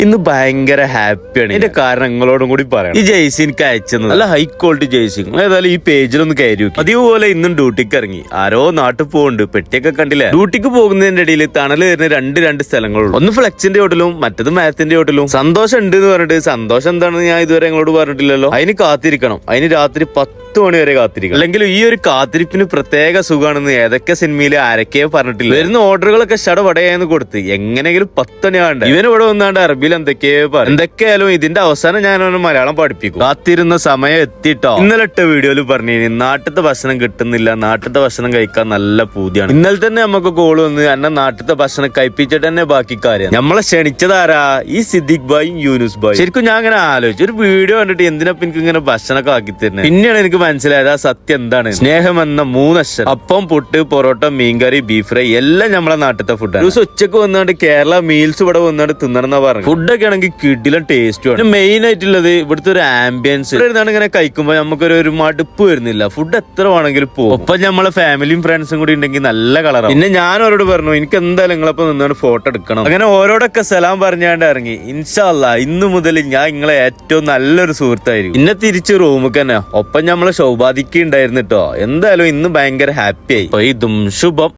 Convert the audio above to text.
ഇന്ന് ഭയങ്കര ഹാപ്പിയാണ്. ഇതിന്റെ കാരണം നിങ്ങളോടും കൂടി പറയാം. ഈ ജേഴ്സി എനിക്ക് അയച്ചത് നല്ല ഹൈ ക്വാളിറ്റി ജേഴ്സി. ഏതായാലും ഈ പേജിലൊന്ന് കയറി നോക്കി. അതേപോലെ ഇന്നും ഡ്യൂട്ടിക്ക് ഇറങ്ങി. ആരോ നാട്ടിൽ പോകുന്നുണ്ട്. പെട്ടിയൊക്കെ കണ്ടില്ലേ? ഡ്യൂട്ടിക്ക് പോകുന്നതിന്റെ ഇടയിൽ തണല് വരുന്ന രണ്ട് സ്ഥലങ്ങളുള്ളൂ. ഒന്ന് ഫ്ലെക്സിന്റെ ഹോട്ടലും മറ്റത് മാത്തിന്റെ ഹോട്ടലും. സന്തോഷം ഉണ്ട് എന്ന് പറഞ്ഞിട്ട് സന്തോഷം എന്താണെന്ന് ഞാൻ ഇതുവരെ നിങ്ങളോട് പറഞ്ഞിട്ടില്ലല്ലോ. അതിന് കാത്തിരിക്കണം. അതിന് രാത്രി 10 മണി വരെ കാത്തിരിക്കണം. അല്ലെങ്കിൽ ഈ ഒരു കാത്തിരിപ്പിന് പ്രത്യേക സുഖമാണെന്ന് ഏതൊക്കെ സിനിമയില് ആരൊക്കെയോ പറഞ്ഞിട്ടില്ല. വരുന്ന ഓർഡറുകളൊക്കെ ഷടപടയാന്ന് കൊടുത്ത് എങ്ങനെയെങ്കിലും 10 മണി ആണ്ട് ഇവന് ഇവിടെ വന്നാണ്ട് അറബിയിൽ എന്തൊക്കെയോ പറയും. എന്തൊക്കെയായാലും ഇതിന്റെ അവസാനം ഞാൻ അവന് മലയാളം പഠിപ്പിക്കും. കാത്തിരുന്ന സമയം എത്തിട്ടോ. ഇന്നലെ ഇട്ട വീഡിയോയിൽ പറഞ്ഞു നാട്ടിലത്തെ ഭക്ഷണം കിട്ടുന്നില്ല, നാട്ടിലത്തെ ഭക്ഷണം കഴിക്കാൻ നല്ല പൂതിയാണ്. ഇന്നലെ തന്നെ നമുക്ക് കോള് വന്ന് എന്നെ നാട്ടിലത്തെ ഭക്ഷണം കഴിപ്പിച്ചിട്ട് തന്നെ ബാക്കി കാര്യം. നമ്മളെ ക്ഷണിച്ചതാരാ? ഈ സിദ്ദിഖ് ഭായും യൂനുസ് ഭായും. ശരിക്കും ഞാൻ അങ്ങനെ ആലോചിച്ചു, ഒരു വീഡിയോ കണ്ടിട്ട് എന്തിനപ്പം എനിക്ക് ഇങ്ങനെ ഭക്ഷണമൊക്കെ ആക്കി തരുന്നത്. പിന്നെയാണ് എനിക്ക് മനസ്സിലായത് ആ സത്യം എന്താണ്. സ്നേഹം എന്ന 3 അക്ഷരം. അപ്പം, പുട്ട്, പൊറോട്ട, മീൻകറി, ബീഫ് ഫ്രൈ എല്ലാം നമ്മളെ നാട്ടിലത്തെ ഫുഡാണ്. ദിവസം ഉച്ചക്ക് വന്നാണ്ട് കേരള മീൽസ് ഇവിടെ വന്നാണ്ട് തിന്നണമെന്നാ പറഞ്ഞു. ഫുഡൊക്കെ ആണെങ്കിൽ കിടിലൻ ടേസ്റ്റുമാണ്. മെയിൻ ആയിട്ടുള്ളത് ഇവിടുത്തെ ഒരു ആംബിയൻസ്. ഇവിടെ ഇങ്ങനെ കഴിക്കുമ്പോൾ നമുക്കൊരു മടുപ്പ് വരുന്നില്ല. ഫുഡ് എത്ര വേണമെങ്കിലും പോകും. ഒപ്പം നമ്മളെ ഫാമിലിയും ഫ്രണ്ട്സും കൂടി ഉണ്ടെങ്കിൽ നല്ല കളറാണ്. പിന്നെ ഞാൻ അവരോട് പറഞ്ഞു എനിക്ക് എന്തായാലും നിങ്ങളൊപ്പം നിന്നാണ് ഫോട്ടോ എടുക്കണം. അങ്ങനെ ഓരോടൊക്കെ സലാം പറഞ്ഞാണ്ട് ഇറങ്ങി. ഇൻഷാ അല്ലാഹ് ഇന്ന് മുതൽ ഞാൻ നിങ്ങളെ ഏറ്റവും നല്ലൊരു സുഹൃത്തായിരിക്കും. ഇന്നെ തിരിച്ച് റൂമിൽ തന്നെ. ഒപ്പം നമ്മളെ സൗഭാദിക്ക് ഉണ്ടായിരുന്നു കേട്ടോ. എന്തായാലും ഇന്ന് ഭയങ്കര ഹാപ്പി ആയി. ഇതും ശുഭം.